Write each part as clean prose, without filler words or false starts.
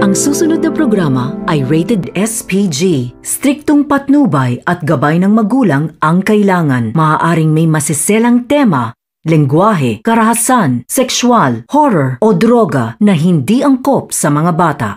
Ang susunod na programa ay rated SPG. Striktong patnubay at gabay ng magulang ang kailangan. Maaaring may masiselang tema, lengguwahe, karahasan, sexual, horror o droga na hindi angkop sa mga bata.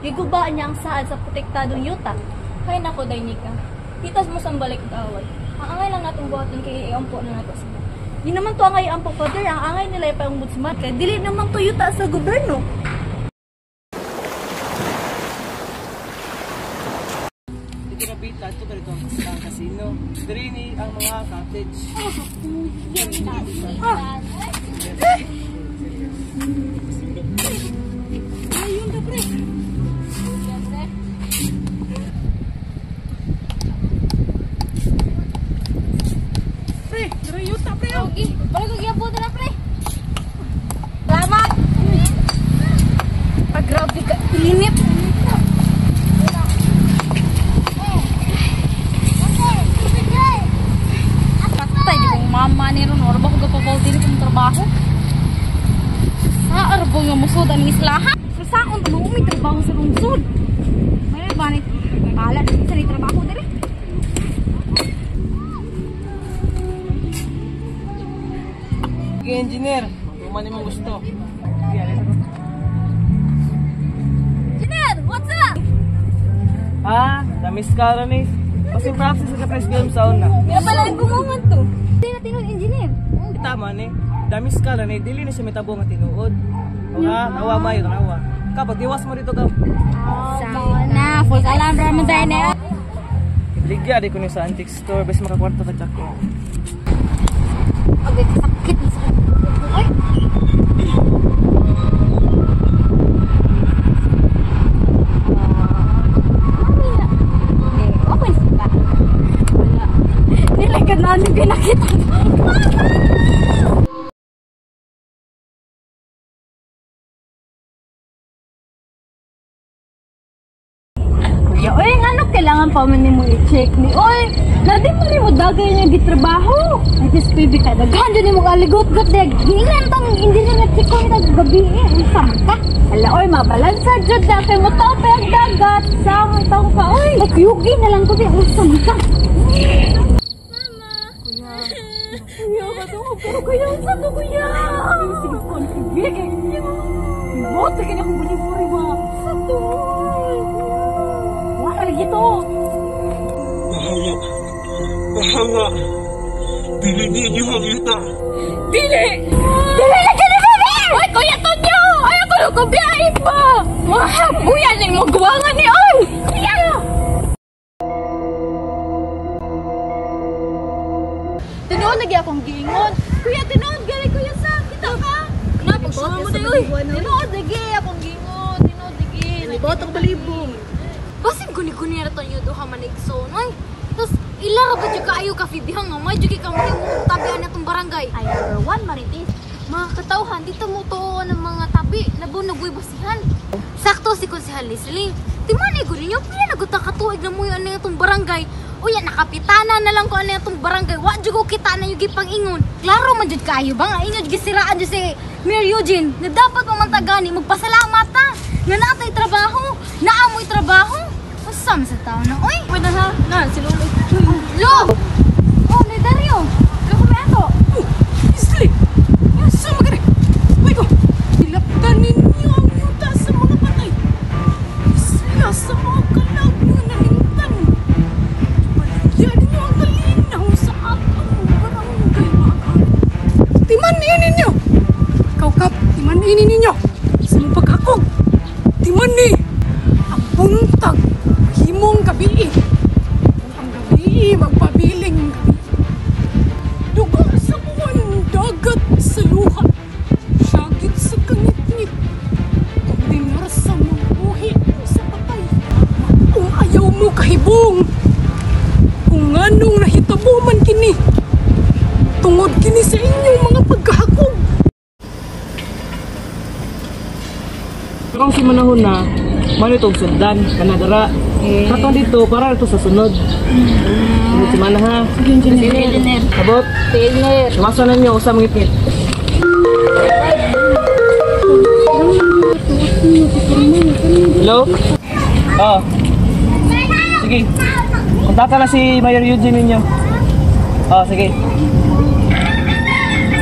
Gigubaan niya ang saad sa protektadong yuta. Kaya nako, Dainika. Titas mo sang balik away. Ang angay lang natong buhaton kay iampo na nato sila. Di naman to angay ampo, Father. Ang angay nila ay pa-ombudsman. Kaya dili naman to yuta sa gobyerno. kadto ka dito ang casino. Diri ni ang mga cottage. Ayun ka, pre. Pre, diri yuta, pre. Okay, balik ko gyapon na, pre. Salamat. Grabe ka, init. Patay, di kong mama ni Ron. Or ba ko gapabaw din kong trabaho? Saar ba nga musod ang islahan? Sa saon, may trabaho sa lungsod. May ba ni kalat sa ni trabaho din? Sige, engineer. Kung man mo gusto. What's up? Damis ka rin eh. Kasi practice sa press film sound na. Kaya pala yung gumawan to. Hindi na tinuod engineer. Tama ni. Damis ka rin eh. Dili na siya may tabo nga tinuod. O ha, nawa mayo, nawa. Kapag diwas mo dito ka. Sana, full alarm naman tayo na. Ligya di ko ni sa antique store. Bes makakwarto ka tsak ko. Okay, sakit na sakit. Ay! Nilagyan na yung pinakita. Kuya, oy, ano kailangan pa man mo i-check ni? Oy, dati mo rin mo dagay niya gitrabaho. Ay, SPB ka, daghan dyan mo kaligot-got. Gingan tang hindi na na-check ko nila gabi eh. Usam ka. Hala, oy, mabalansa dyan. Dati mo tao pa yung dagat. Samang tao ka, oy. Magyugi na lang ko din. Usam ka. Kuya, matungkol pero kuya, saan to kuya? Sige, contribute kayo niyo. Bote ka na kung buli-buli ba? Saan to? Wala ka lagi to. Mahanga. Dili niyo magita. Dili! Dili na ka na baby! Ay, kuya Tonyo! Ay, ako lang ko biyahin pa! Mahap! Kuya, nang magwangan ni Ay! Kuya! Tinoon lagi akong gingon. Kuya, tinoon gali kuya sa kita ka. Na pagsuwa mo dayo. Tinoon lagi akong gingon. Tinoon lagi. Libot ang balibong. Basin guni-guni ra tayo duha manigson. Ay, tapos ilara ba jud kaayo ka fidihang nga may jud ka mo tabian natong barangay. Ay, number 1 maritis. Mga katawhan dito mo to ng mga tabi labo nagbuy basihan. Sakto si Konsehal Leslie. Timani ko ninyo pila nagutaka-tuig na mo yung itong barangay. Uya, nakapitana na lang ko ano itong barangay. Wa dyan ko kita na yung gipang-ingon. Klaro man dyan kayo ba nga inyo gisiraan dyan si Mayor Eugene na dapat mamantagani magpasalamat ta. Nga natay trabaho. Naamoy trabaho. Masam sa tao na. Uy! Pwede na, sinuloy. Lo! Oh, may Dario. Ano ko ba ito? Isli! Sama ka rin! Uy ko! Hilaptan ninyo ang yuta sa mga patay. Isla sa mga kalag na nalintan. Yan ninyo ang kalinaw sa atong barangay mga Timanin ninyo! Kap, timanin ninyo! Sa mga pagkakog! Timani! Ang buntag! Himong gabi! Ang gabi, magpabiling gabi! Dugo sa buwan, dagat sa luha! Syagit sa kangit-ngit! Kung dinar sa mga buhi sa patay! Kung ayaw mo kahibong! Kung anong nahitabo man kini! Tungod kini sa inyong mga pagkahakog! Kung si manahon na, mano itong sundan, kanadara. Kato dito, para ito sa sunod. Si mana ha? Sige, engineer. Sabot? Engineer. Sumasa na niyo, usang ngipit. Hello? Oh. Sige. Kontakta na si Mayor Eugene ninyo. Oh, sige.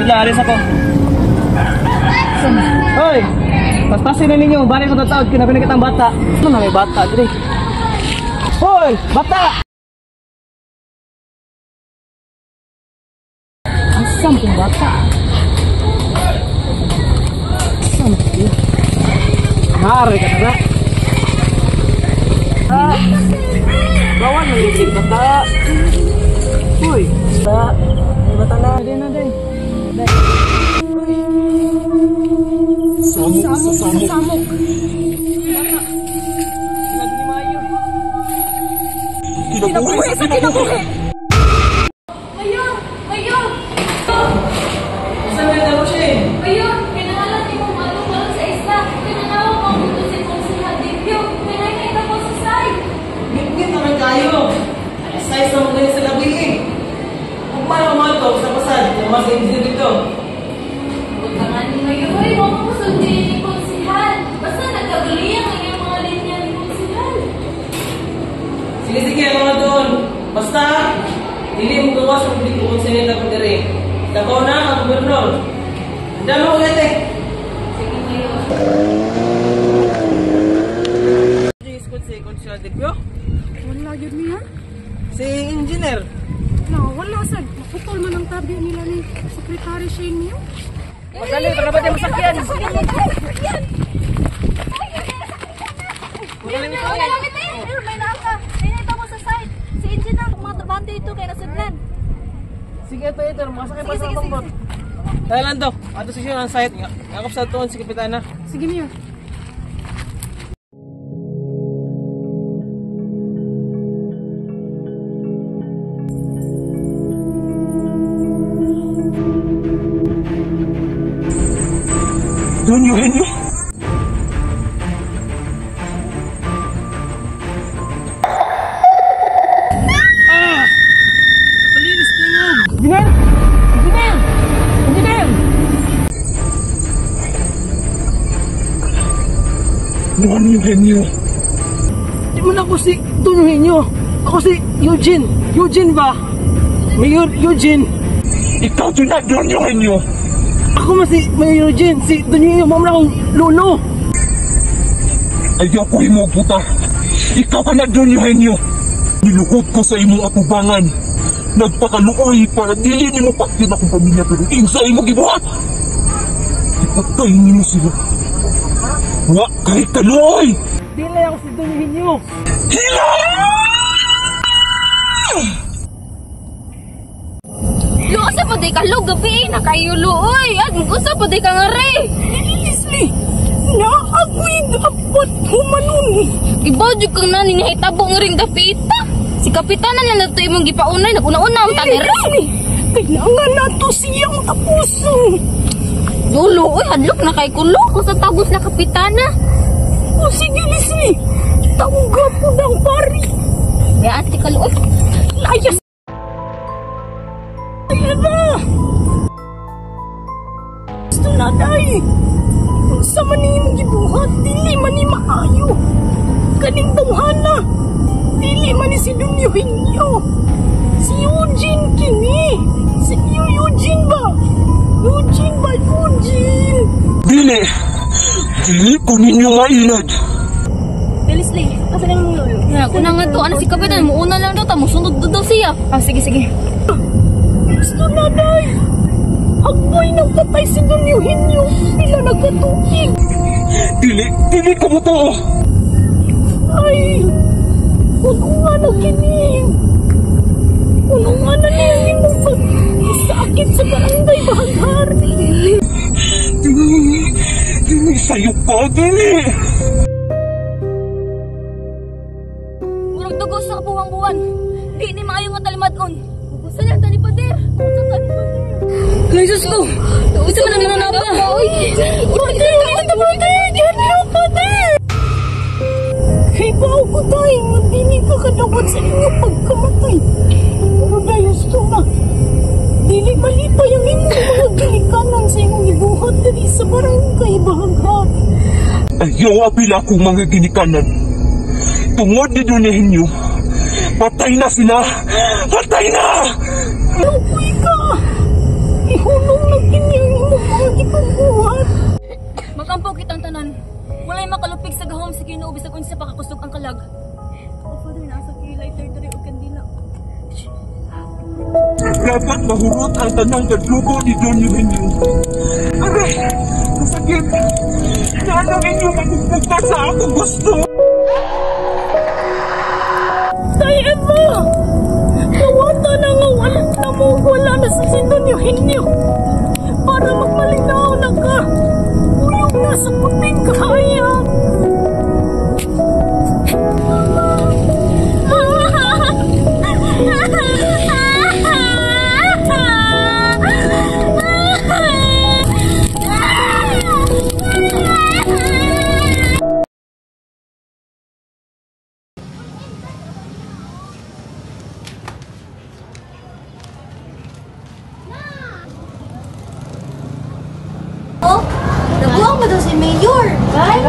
Bila, alis ako. Hoy! Paspasin na ninyo, bari ko tatawad, kinabinigit ang bata. Ano na may bata, dire? Hoy! Bata! Asam kong bata? Asam kong? Hari ka na. Bawal mo yung bata. Uy, bata. May bata na. Day na, day. Samok. Nagnimayo. Kinabuhi sa kinabuhi. Mayor! Saan ka na mo siya eh? Mayor! Kinangalan ni mong matungkol sa isla. Kinanawag ang dito si Konsihan Dibyo. Pinay-naita po sa side. Ngit-ngit naman kayo. Size na mga sa gabi eh. Kung paano mga ito, sa pasad, yung mga sa engineer dito. Huwag ka nga ni Mayor. Hoy, huwag mo sundin ni Konsihan. Basta nagkagaliyan ang iyong mga linya ni Konsihan. Sige, mga doon. Basta, hindi mo gawa sa publiko kung sinita ko dire. Dako na, ang gobernador. Handa mo ulit eh. Sige, Mayor. Si Consuelo Dipyo? Wala yun niya. Si engineer? Wala sad. Naputol man ang tabi nila ni Secretary Shane niyo. Madali, para ba tayo masakyan? May naka. Pinay mo sa side. Si Engine ang mga tabante ito kaya nasudlan. Sige, ito. Masakay pa sa akong. Thailand to. Ato si siya ang site. Ngakap sa tuon si Kapitana. Sige niyo. Don Eugenio? Malinis tingog! Engineer! Don Eugenio? Di man ako si Don Eugenio. Ako si Eugene. Eugene ba? Mayor Eugene. Ikaw din na Don Eugenio? Ako man si Mayor Eugene. Si Don Eugenio. Mamla akong lolo. Ayaw ko mo puta. Ikaw ka na Don Eugenio. Nilukot ko sa imong atubangan. Nagpakaluoy para dili ni mo pakin akong pamilya pero insa imo gibuhat. Ipatay niyo sila. Wa kay kaluoy. Dili ako si Don Eugenio. Hila! Luosa pa di ka lo gabi na kayo luoy. At gusto pa di ka nga re. Leslie, naako'y dapat humanon. Ibadyo kang nani ni hitabo nga ring dapita. Si Kapitana na nato imong gipaunay. Naguna-una ang tanere. Kailangan nato siyang tapuson. Lulo, uy, hadlok na kay kulo ko sa tabos na Kapitana. O sige, Leslie, tawag po ng pari. Kaya ati ka luoy. Layas! Ayan na! Gusto na, day. Sa maning gibuhat, dili man ni maayo. Kaning tawhana, dili man ni si Don Eugenio. Si Eugene kini. Si Eugene ba? Eugene! Dili! Dili ko ninyo mailad. Leslie, asa lang mong lolo? Yeah, kuna nga to, ano si Kapitan, muuna lang daw, musunod daw siya. Sige. Gusto na, day. Agboy nang patay si Don Eugenio. Pila nagkatupig. Dili ko mo to. Ay, puno nga na kining. Puno nga na niya imong pag-sakit sa barangay Bahaghari. Dili sa'yo pa, dili. Murag dugo sa kapuwang-buwan. Di ni maayo nga talimadon. Saan yung talipader? Jesus ko! Isa man ang nanaba! Pader! Diyan lang, pader! Kay bao ko tayo, hindi ka kadawat sa inyong pagkamatay. Pero dahil na, dili malipay ang inyong mga ginikanan sa inyong ibuhat dali sa barangay Bahaghari. Ayaw apila akong mga ginikanan. Tungod ni Don Eugenio, patay na sila! Patay na! Lupoy ka! Ihulong na kinyang imong mga ipagbuhat. Magampaw kitang tanan. Walay makalupig sa gahom sa Ginoo bisag unsa pa kakusog ang kalag. Father, nasa kilay lighter o kandila. Dapat mahurot ang tanang kadlugo ni Don Eugenio. Aray! Masakit! Nana ninyo magpupugta sa akong gusto! Tayo mo wala na sa sinunyo-hinyo para magmalinaw na ka. Uyong nasa puting kaya. Nabuang mo daw si Mayor. Right?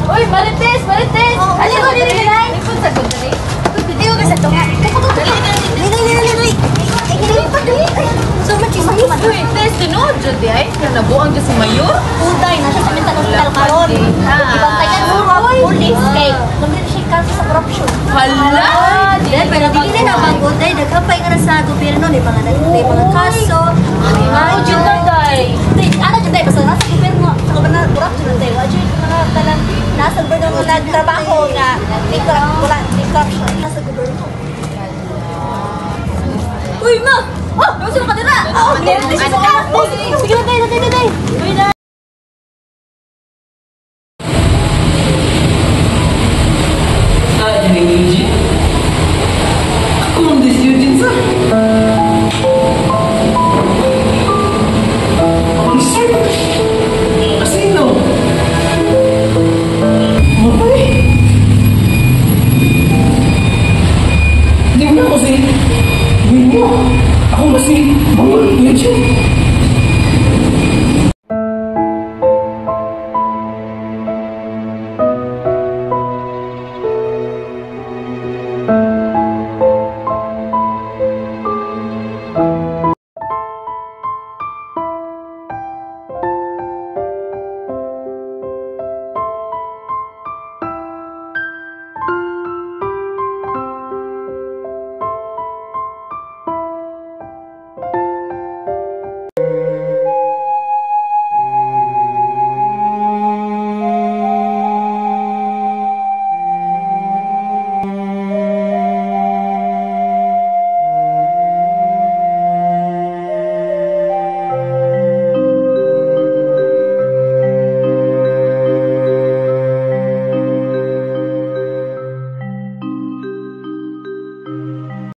Uy, Marites! Marites! Ano ko dili ka na? Ikot sa gud dali. Dili ko sa tunga. Dili. So much is money. Uy, test tinuod jud di ay nabuang jud si Mayor. Uday na siya sa mental hospital karon. Ibang tayan mo police kay nagdili siya kaso sa corruption. Hala! Pero dili na bangod day nagkapay nga na sa gobyerno ni mga kaso. Ano jud day? Ano jud day basta nasa gobyerno sa gobyerno corruption day. Wa jud mga talang nasa gobyerno mo nagtrabaho nga may corruption nasa gobyerno. Uy, ma! Oh, gusto mo ka dira? Oh, sige, sige,